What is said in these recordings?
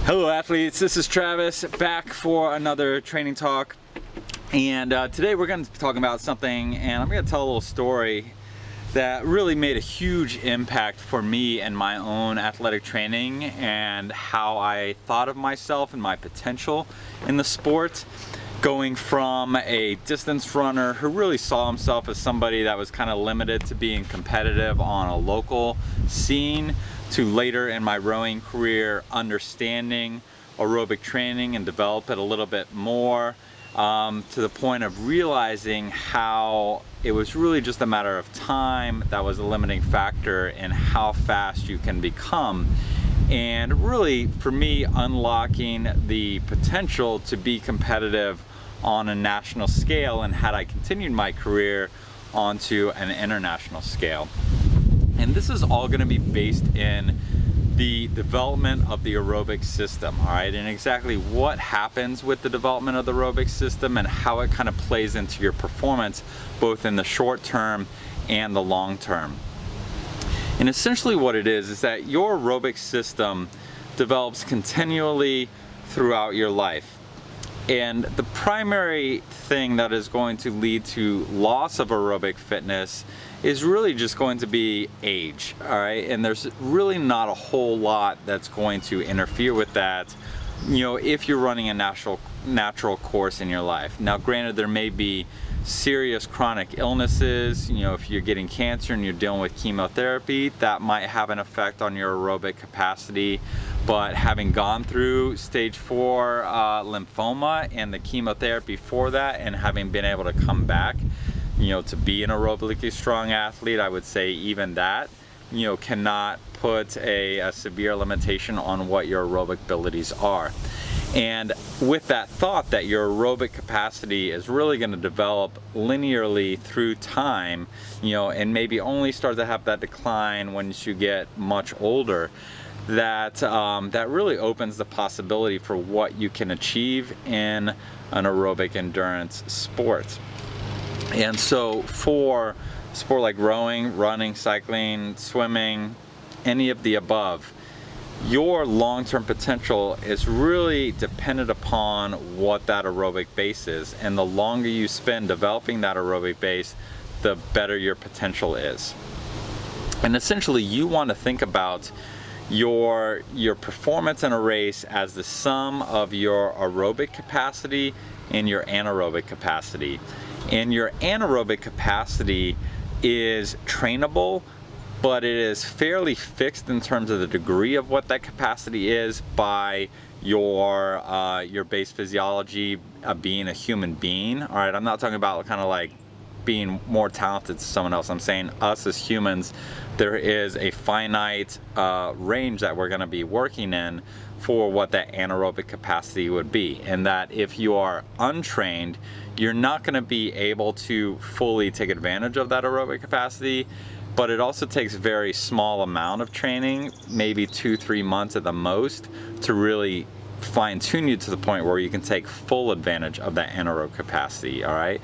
Hello athletes, this is Travis back for another training talk, and today we're going to be talking about something, and I'm going to tell a little story that really made a huge impact for me and my own athletic training and how I thought of myself and my potential in the sport, going from a distance runner who really saw himself as somebody that was kind of limited to being competitive on a local scene, to later in my rowing career understanding aerobic training and develop it a little bit more, to the point of realizing how it was really just a matter of time that was a limiting factor in how fast you can become. And really, for me, unlocking the potential to be competitive on a national scale, and had I continued my career onto an international scale. And this is all going to be based in the development of the aerobic system, all right, and exactly what happens with the development of the aerobic system and how it kind of plays into your performance, both in the short term and the long term. And essentially what it is that your aerobic system develops continually throughout your life. And the primary thing that is going to lead to loss of aerobic fitness is really just going to be age, all right? And there's really not a whole lot that's going to interfere with that, you know, if you're running a natural course in your life. Now, granted, there may be serious chronic illnesses, you know, if you're getting cancer and you're dealing with chemotherapy, that might have an effect on your aerobic capacity. But having gone through stage 4 lymphoma and the chemotherapy for that, and having been able to come back, you know, to be an aerobically strong athlete, I would say even that, you know, cannot put a severe limitation on what your aerobic abilities are. And with that thought that your aerobic capacity is really going to develop linearly through time, you know, and maybe only start to have that decline once you get much older, that really opens the possibility for what you can achieve in an aerobic endurance sport. And so for a sport like rowing, running, cycling, swimming, any of the above, your long-term potential is really dependent upon what that aerobic base is. And the longer you spend developing that aerobic base, the better your potential is. And essentially, you want to think about your performance in a race as the sum of your aerobic capacity and your anaerobic capacity. And your anaerobic capacity is trainable, but it is fairly fixed in terms of the degree of what that capacity is by your base physiology of being a human being. All right, I'm not talking about kind of like being more talented than someone else. I'm saying us as humans, there is a finite range that we're going to be working in for what that anaerobic capacity would be. And that if you are untrained, you're not going to be able to fully take advantage of that aerobic capacity. But it also takes a very small amount of training, maybe 2-3 months at the most, to really fine-tune you to the point where you can take full advantage of that anaerobic capacity, all right?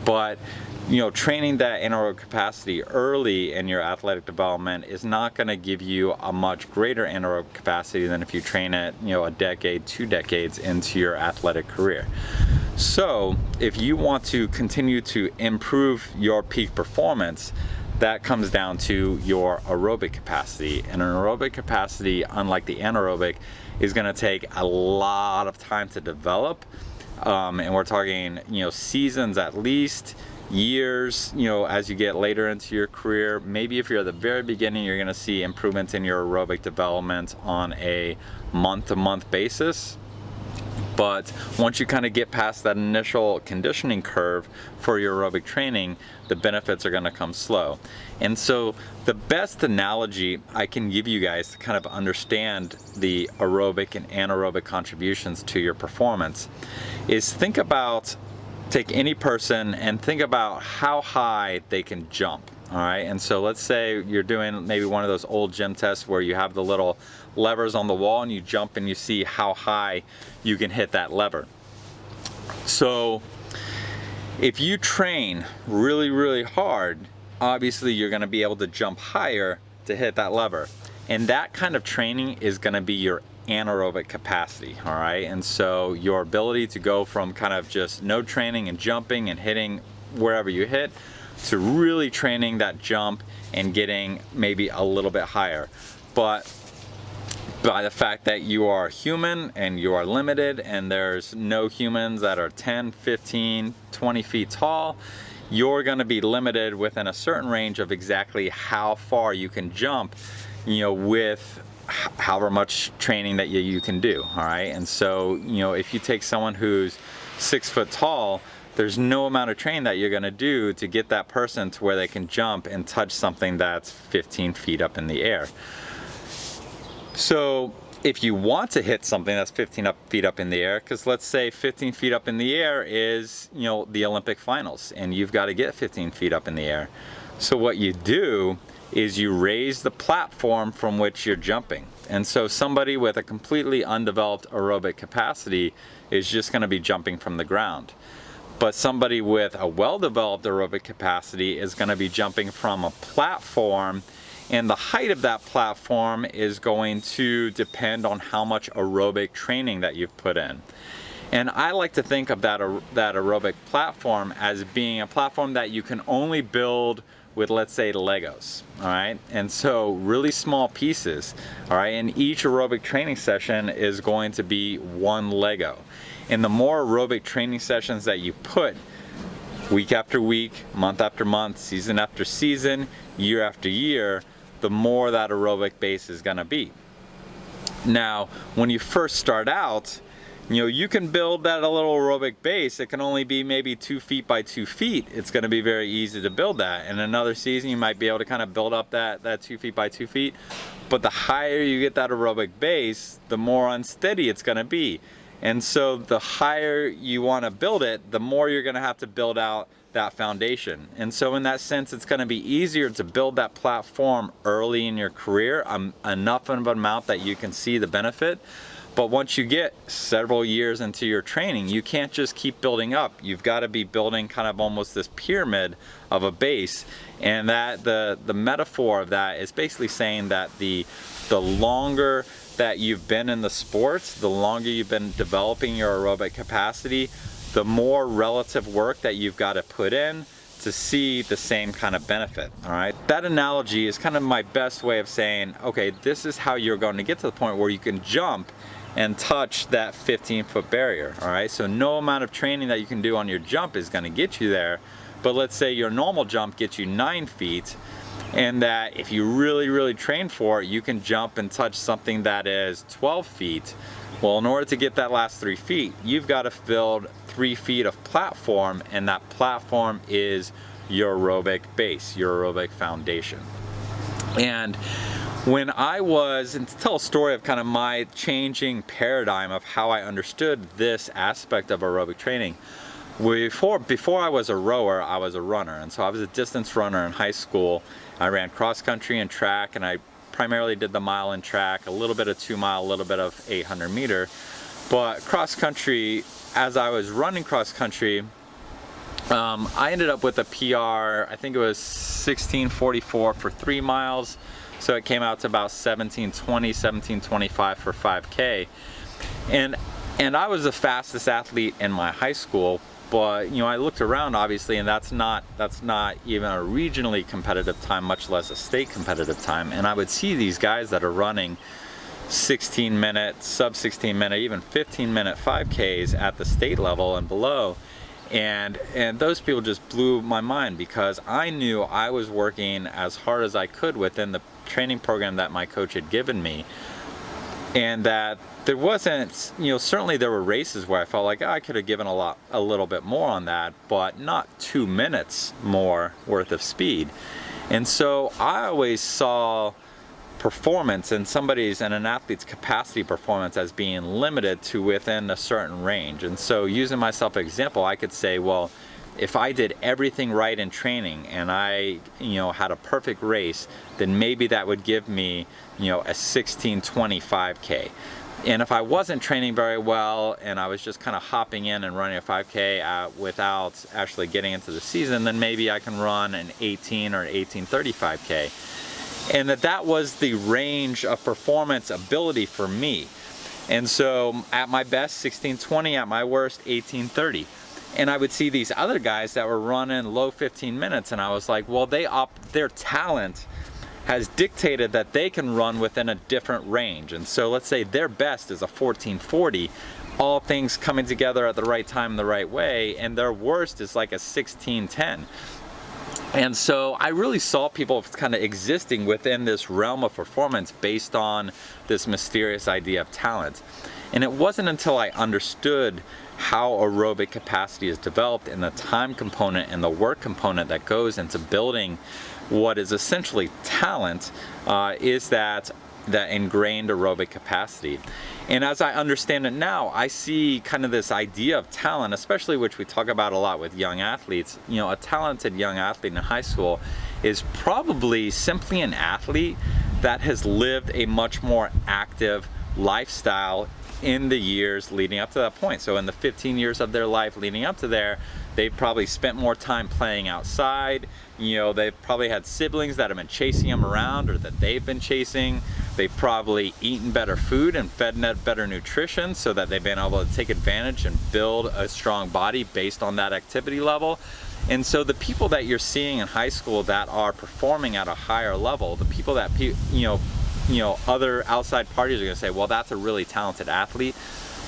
But, you know, training that anaerobic capacity early in your athletic development is not going to give you a much greater anaerobic capacity than if you train it, you know, a decade, 2 decades into your athletic career. So if you want to continue to improve your peak performance, that comes down to your aerobic capacity. And an aerobic capacity, unlike the anaerobic, is going to take a lot of time to develop. And we're talking, you know, seasons at least, years, you know, as you get later into your career. Maybe if you're at the very beginning, you're going to see improvements in your aerobic development on a month-to-month basis. But once you kind of get past that initial conditioning curve for your aerobic training, the benefits are going to come slow. And so the best analogy I can give you guys to kind of understand the aerobic and anaerobic contributions to your performance is take any person and think about how high they can jump. All right, and so let's say you're doing maybe one of those old gym tests where you have the little levers on the wall and you jump and you see how high you can hit that lever. So if you train really, really hard, obviously you're going to be able to jump higher to hit that lever. And that kind of training is going to be your anaerobic capacity, all right? And so your ability to go from kind of just no training and jumping and hitting wherever you hit to really training that jump and getting maybe a little bit higher. But by the fact that you are human and you are limited, and there's no humans that are 10, 15, 20 feet tall, you're going to be limited within a certain range of exactly how far you can jump, you know, with however much training that you can do, all right? And so, you know, if you take someone who's 6 foot tall, there's no amount of training that you're going to do to get that person to where they can jump and touch something that's 15 feet up in the air. So if you want to hit something that's 15 feet up in the air, because let's say 15 feet up in the air is, you know, the Olympic finals, and you've got to get 15 feet up in the air. So what you do is you raise the platform from which you're jumping. And so somebody with a completely undeveloped aerobic capacity is just going to be jumping from the ground. But somebody with a well-developed aerobic capacity is going to be jumping from a platform, and the height of that platform is going to depend on how much aerobic training that you've put in. And I like to think of that aerobic platform as being a platform that you can only build with, let's say, Legos, all right? And so really small pieces, all right? And each aerobic training session is going to be one Lego. And the more aerobic training sessions that you put week after week, month after month, season after season, year after year, the more that aerobic base is going to be. Now, when you first start out, you know, you can build that a little aerobic base. It can only be maybe 2 feet by 2 feet. It's going to be very easy to build that. In another season, you might be able to kind of build up that 2 feet by 2 feet. But the higher you get that aerobic base, the more unsteady it's going to be. And so the higher you want to build it, the more you're going to have to build out that foundation. And so in that sense, it's going to be easier to build that platform early in your career, enough of an amount that you can see the benefit. But once you get several years into your training, you can't just keep building up. You've got to be building kind of almost this pyramid of a base. And that the metaphor of that is basically saying that the longer that you've been in the sports, the longer you've been developing your aerobic capacity, the more relative work that you've got to put in to see the same kind of benefit, all right? That analogy is kind of my best way of saying, okay, this is how you're going to get to the point where you can jump and touch that 15-foot barrier, all right? So no amount of training that you can do on your jump is going to get you there, but let's say your normal jump gets you 9 feet, and that if you really train for it, you can jump and touch something that is 12 feet. Well, in order to get that last 3 feet, you've got to build 3 feet of platform, and that platform is your aerobic base, your aerobic foundation. And when I was, and to tell a story of kind of my changing paradigm of how I understood this aspect of aerobic training, before I was a rower, I was a runner. And so I was a distance runner in high school. I ran cross country and track, and I primarily did the mile and track, a little bit of 2 mile, a little bit of 800 meter. But cross country, as I was running cross country, I ended up with a PR, I think it was 16:44 for 3 miles. So it came out to about 17:20, 17:25 for 5K. And I was the fastest athlete in my high school, but you know, I looked around obviously, and that's not even a regionally competitive time, much less a state competitive time. And I would see these guys that are running 16-minute, sub 16-minute, even 15-minute 5Ks at the state level and below. And those people just blew my mind, because I knew I was working as hard as I could within the training program that my coach had given me, and that there wasn't, you know, certainly there were races where I felt like, oh, I could have given a little bit more on that, but not 2 minutes more worth of speed. And so I always saw performance in an athlete's capacity performance as being limited to within a certain range. And so using myself as an example, I could say, well, if I did everything right in training and I, you know, had a perfect race, then maybe that would give me, you know, a 16:25K. And if I wasn't training very well and I was just kind of hopping in and running a 5K without actually getting into the season, then maybe I can run an 18 or 18:35K. and that was the range of performance ability for me. And so at my best 16:20, at my worst 18:30. And I would see these other guys that were running low 15 minutes, and I was like, well, their talent has dictated that they can run within a different range. And so let's say their best is a 14:40, all things coming together at the right time in the right way, and their worst is like a 16:10. And so I really saw people kind of existing within this realm of performance based on this mysterious idea of talent. And it wasn't until I understood how aerobic capacity is developed and the time component and the work component that goes into building what is essentially talent, is that ingrained aerobic capacity. And as I understand it now, I see kind of this idea of talent, especially which we talk about a lot with young athletes. You know, a talented young athlete in high school is probably simply an athlete that has lived a much more active lifestyle in the years leading up to that point. So in the 15 years of their life leading up to there, they've probably spent more time playing outside. You know, they've probably had siblings that have been chasing them around or that they've been chasing. They've probably eaten better food and fed better nutrition so that they've been able to take advantage and build a strong body based on that activity level. And so the people that you're seeing in high school that are performing at a higher level, the people that, other outside parties are gonna say, well, that's a really talented athlete.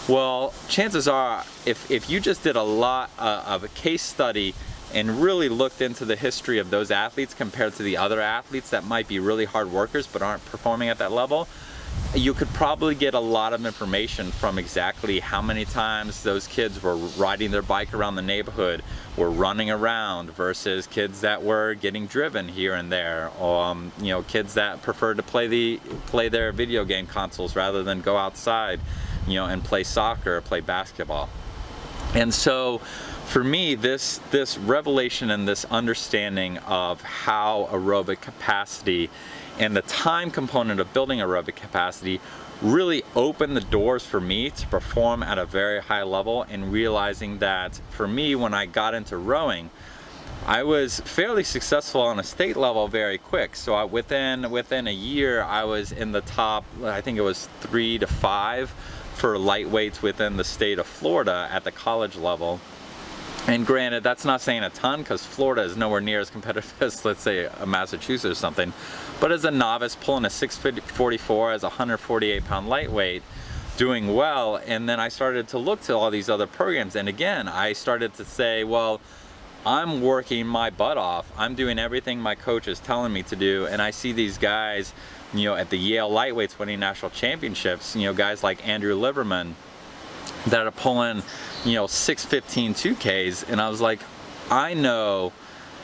Well, chances are, if you just did a lot of a case study and really looked into the history of those athletes compared to the other athletes that might be really hard workers but aren't performing at that level, you could probably get a lot of information from exactly how many times those kids were riding their bike around the neighborhood, were running around, versus kids that were getting driven here and there, or kids that preferred to play their video game consoles rather than go outside, and play soccer or play basketball. And so for me, this revelation and this understanding of how aerobic capacity and the time component of building aerobic capacity really opened the doors for me to perform at a very high level, and realizing that for me, when I got into rowing, I was fairly successful on a state level very quick. So within a year, I was in the top, I think it was 3 to 5 for lightweights within the state of Florida at the college level. And granted, that's not saying a ton, because Florida is nowhere near as competitive as, let's say, a Massachusetts or something. But as a novice, pulling a 644 as a 148-pound lightweight, doing well, and then I started to look to all these other programs, and again, I started to say, well, I'm working my butt off. I'm doing everything my coach is telling me to do, and I see these guys, at the Yale lightweights winning national championships, guys like Andrew Liverman that are pulling, 6:15 2Ks, and I was like, I know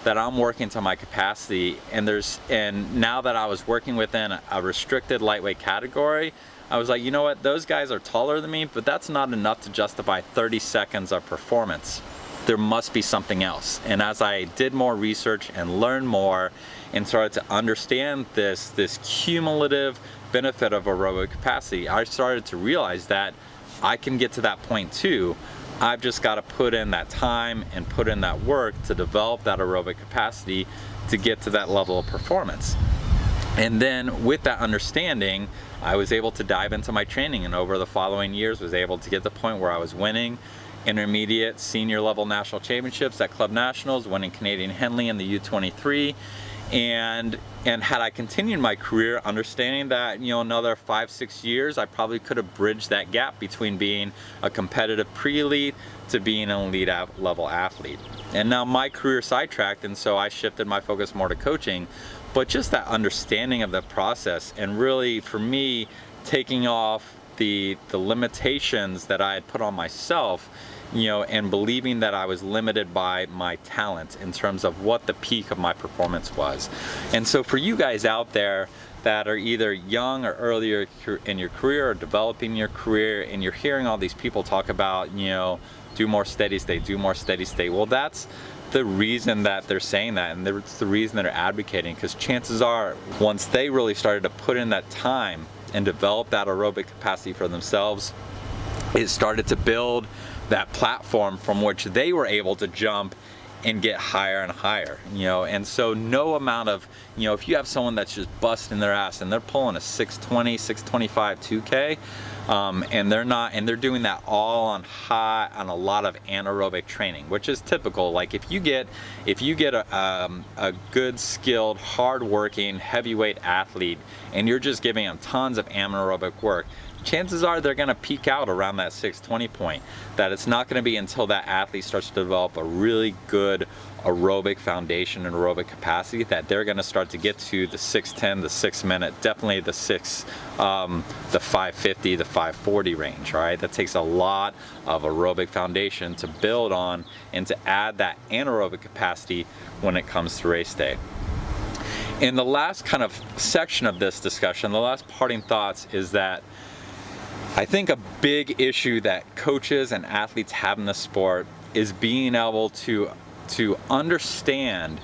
that I'm working to my capacity, and now that I was working within a restricted lightweight category, I was like, you know what, those guys are taller than me, but that's not enough to justify 30 seconds of performance. There must be something else. And as I did more research and learned more and started to understand this cumulative benefit of aerobic capacity, I started to realize that I can get to that point too. I've just got to put in that time and put in that work to develop that aerobic capacity to get to that level of performance. And then with that understanding, I was able to dive into my training, and over the following years was able to get to the point where I was winning intermediate, senior level national championships at club nationals, winning Canadian Henley in the U23. And had I continued my career, understanding that, another 5-6 years, I probably could have bridged that gap between being a competitive pre-elite to being an elite level athlete. And now my career sidetracked, and so I shifted my focus more to coaching. But just that understanding of the process, and really for me, taking off the limitations that I had put on myself, and believing that I was limited by my talent in terms of what the peak of my performance was. And so for you guys out there that are either young or earlier in your career or developing your career, and you're hearing all these people talk about, do more steady state, do more steady state. Well, that's the reason that they're saying that, and it's the reason that they're advocating, because chances are, once they really started to put in that time and develop that aerobic capacity for themselves, it started to build that platform from which they were able to jump and get higher and higher, you know. And so no amount of, you know, if you have someone that's just busting their ass and they're pulling a 620, 625 2K, and they're doing that all on a lot of anaerobic training, which is typical. Like if you get a good, skilled, hard-working, heavyweight athlete and you're just giving them tons of anaerobic work, chances are they're going to peak out around that 620 point. That it's not going to be until that athlete starts to develop a really good aerobic foundation and aerobic capacity that they're going to start to get to the 610, the 6 minute, definitely the 550, the 540 range, right? That takes a lot of aerobic foundation to build on and to add that anaerobic capacity when it comes to race day. In the last kind of section of this discussion, the last parting thoughts is that I think a big issue that coaches and athletes have in the sport is being able to understand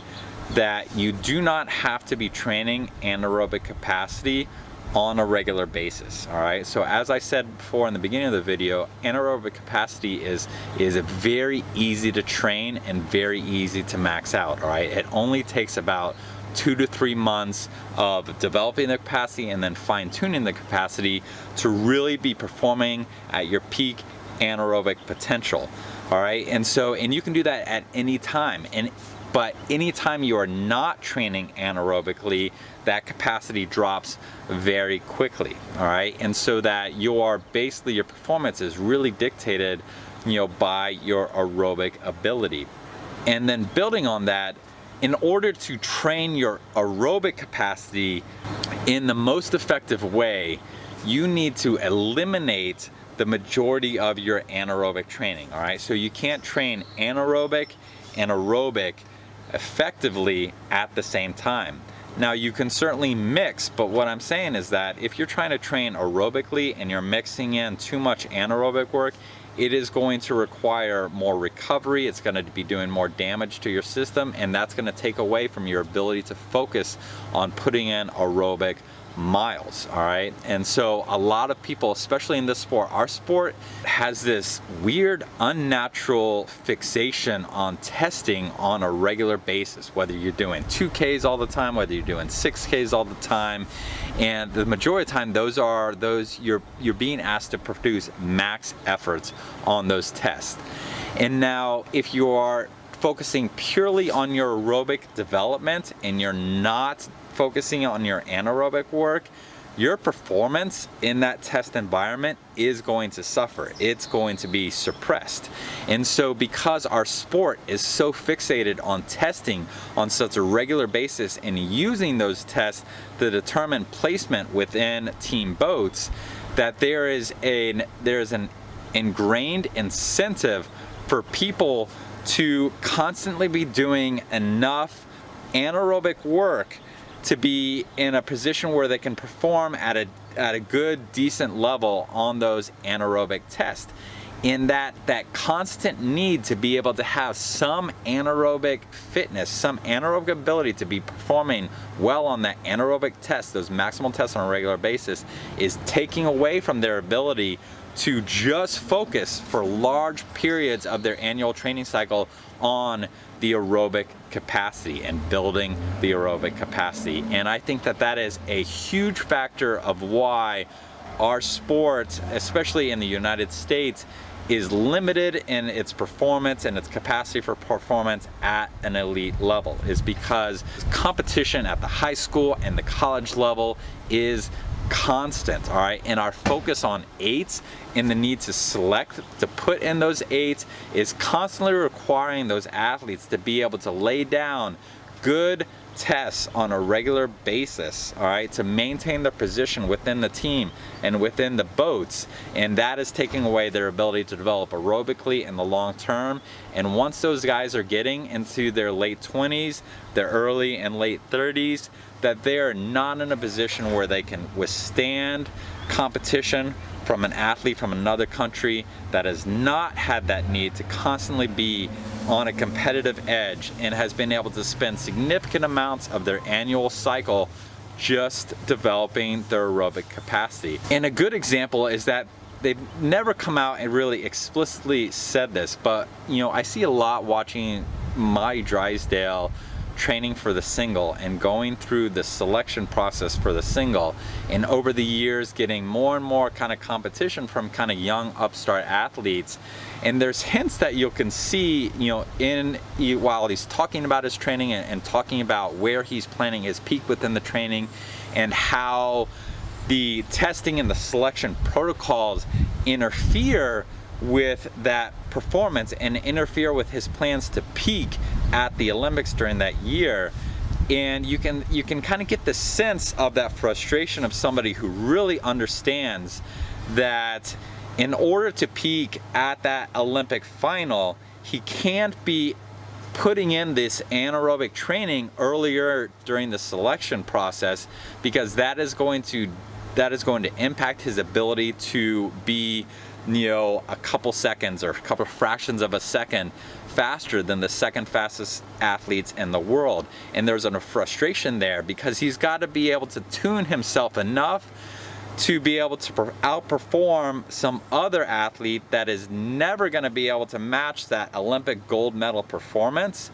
that you do not have to be training anaerobic capacity on a regular basis. All right, so as I said before in the beginning of the video, anaerobic capacity is very easy to train and very easy to max out. All right, it only takes about 2 to 3 months of developing the capacity and then fine-tuning the capacity to really be performing at your peak anaerobic potential. All right, and you can do that at any time, but anytime you are not training anaerobically, that capacity drops very quickly. All right, and so that your performance is really dictated, you know, by your aerobic ability. And then building on that, in order to train your aerobic capacity in the most effective way, you need to eliminate the majority of your anaerobic training. All right, so you can't train anaerobic and aerobic effectively at the same time. Now you can certainly mix, but what I'm saying is that if you're trying to train aerobically and you're mixing in too much anaerobic work, it is going to require more recovery, it's going to be doing more damage to your system, and that's going to take away from your ability to focus on putting in aerobic miles. All right, and so a lot of people, especially in this sport, our sport has this weird unnatural fixation on testing on a regular basis, whether you're doing 2Ks all the time, whether you're doing 6Ks all the time, and the majority of the time you're being asked to produce max efforts on those tests. And now if you are focusing purely on your aerobic development and you're not focusing on your anaerobic work, your performance in that test environment is going to suffer. It's going to be suppressed. And so because our sport is so fixated on testing on such a regular basis and using those tests to determine placement within team boats, that there is an ingrained incentive for people to constantly be doing enough anaerobic work to be in a position where they can perform at a good, decent level on those anaerobic tests. In that constant need to be able to have some anaerobic fitness, some anaerobic ability to be performing well on that anaerobic test, those maximal tests on a regular basis, is taking away from their ability to just focus for large periods of their annual training cycle on the aerobic capacity and building the aerobic capacity. And I think that is a huge factor of why our sport, especially in the United States, is limited in its performance and its capacity for performance at an elite level, is because competition at the high school and the college level is constant. All right, and our focus on eights and the need to select to put in those eights is constantly requiring those athletes to be able to lay down good tests on a regular basis, all right, to maintain their position within the team and within the boats. And that is taking away their ability to develop aerobically in the long term. And once those guys are getting into their late 20s, their early and late 30s, that they are not in a position where they can withstand competition from an athlete from another country that has not had that need to constantly be on a competitive edge and has been able to spend significant amounts of their annual cycle just developing their aerobic capacity. And a good example is that they've never come out and really explicitly said this, but you know, I see a lot watching Maddie Drysdale training for the single and going through the selection process for the single, and over the years getting more and more kind of competition from kind of young upstart athletes. And there's hints that you can see, while he's talking about his training and talking about where he's planning his peak within the training, and how the testing and the selection protocols interfere with that performance and interfere with his plans to peak at the Olympics during that year. And you can kind of get the sense of that frustration of somebody who really understands that in order to peak at that Olympic final, he can't be putting in this anaerobic training earlier during the selection process, because that is going to impact his ability to be, a couple seconds or a couple fractions of a second faster than the second fastest athletes in the world. And there's a frustration there, because he's got to be able to tune himself enough to be able to outperform some other athlete that is never going to be able to match that Olympic gold medal performance,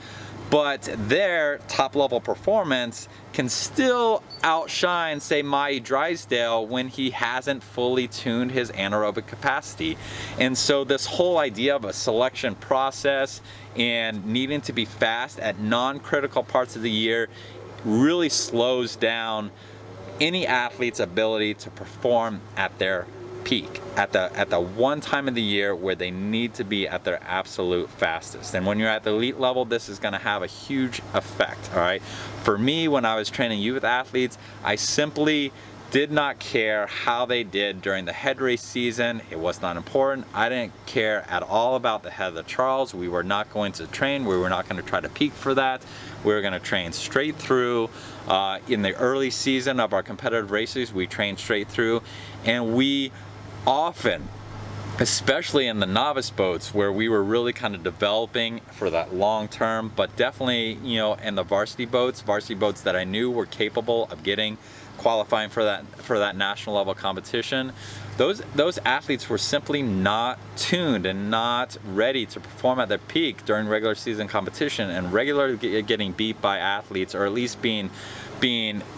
but their top level performance can still outshine, say, Maddie Drysdale when he hasn't fully tuned his anaerobic capacity. And so this whole idea of a selection process and needing to be fast at non-critical parts of the year really slows down any athlete's ability to perform at their peak, at the one time of the year where they need to be at their absolute fastest. And when you're at the elite level, this is going to have a huge effect. All right, for me, when I was training youth athletes, I simply did not care how they did during the head race season. It was not important. I didn't care at all about the Heather Charles. We were not going to train. We were not going to try to peak for that. We were going to train straight through. In the early season of our competitive races, we trained straight through, and we often, especially in the novice boats where we were really kind of developing for that long term, but definitely, in the varsity boats that I knew were capable of qualifying for that national level competition, those athletes were simply not tuned and not ready to perform at their peak during regular season competition, and regularly getting beat by athletes, or at least being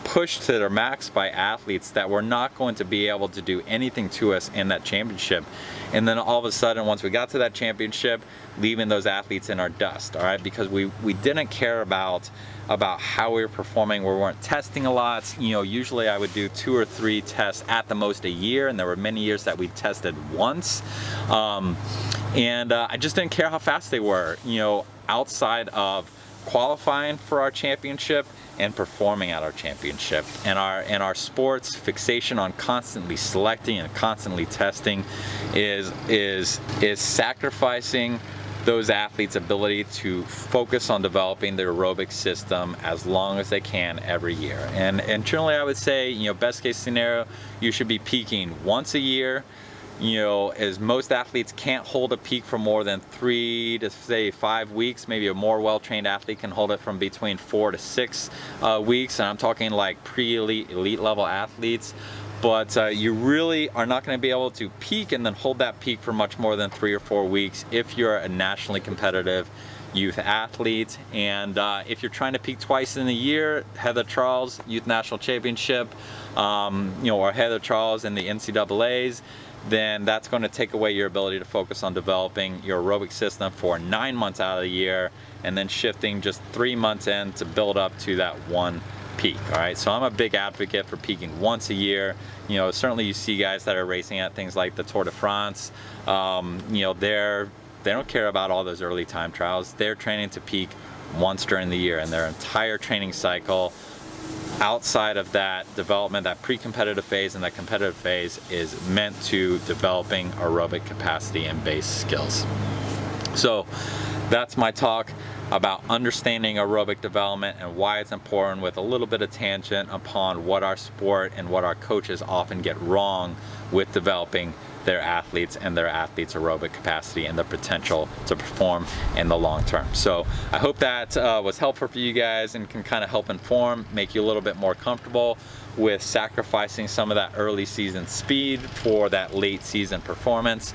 pushed to their max by athletes that were not going to be able to do anything to us in that championship. And then all of a sudden, once we got to that championship, leaving those athletes in our dust, all right, because we didn't care about how we were performing. We weren't testing a lot. Usually I would do 2 or 3 tests at the most a year, and there were many years that we tested once. I just didn't care how fast they were, outside of qualifying for our championship and performing at our championship. And our sports fixation on constantly selecting and constantly testing is sacrificing those athletes' ability to focus on developing their aerobic system as long as they can every year. And generally I would say, best case scenario, you should be peaking once a year. As most athletes can't hold a peak for more than 3 to say 5 weeks. Maybe a more well-trained athlete can hold it from between 4 to 6 weeks, and I'm talking like pre-elite, elite level athletes. But you really are not going to be able to peak and then hold that peak for much more than 3 or 4 weeks if you're a nationally competitive youth athlete. And if you're trying to peak twice in a year, Heather Charles Youth National Championship, or Heather Charles in the NCAAs, then that's going to take away your ability to focus on developing your aerobic system for 9 months out of the year, and then shifting just 3 months in to build up to that one peak. All right, so I'm a big advocate for peaking once a year. Certainly you see guys that are racing at things like the Tour de France. They don't care about all those early time trials. They're training to peak once during the year, and their entire training cycle outside of that development, that pre-competitive phase and that competitive phase, is meant to developing aerobic capacity and base skills. So that's my talk about understanding aerobic development and why it's important, with a little bit of tangent upon what our sport and what our coaches often get wrong with developing their athletes and their athletes' aerobic capacity and the potential to perform in the long term. So I hope that was helpful for you guys and can kind of help inform, make you a little bit more comfortable with sacrificing some of that early season speed for that late season performance.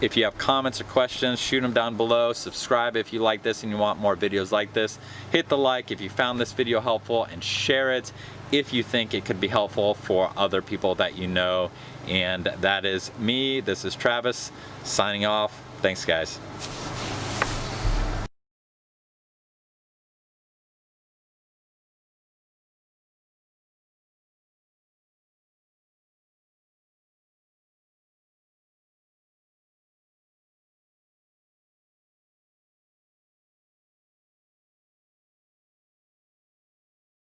If you have comments or questions, shoot them down below. Subscribe if you like this and you want more videos like this. Hit the like if you found this video helpful, and share it if you think it could be helpful for other people that you know. And that is me. This is Travis signing off. Thanks, guys.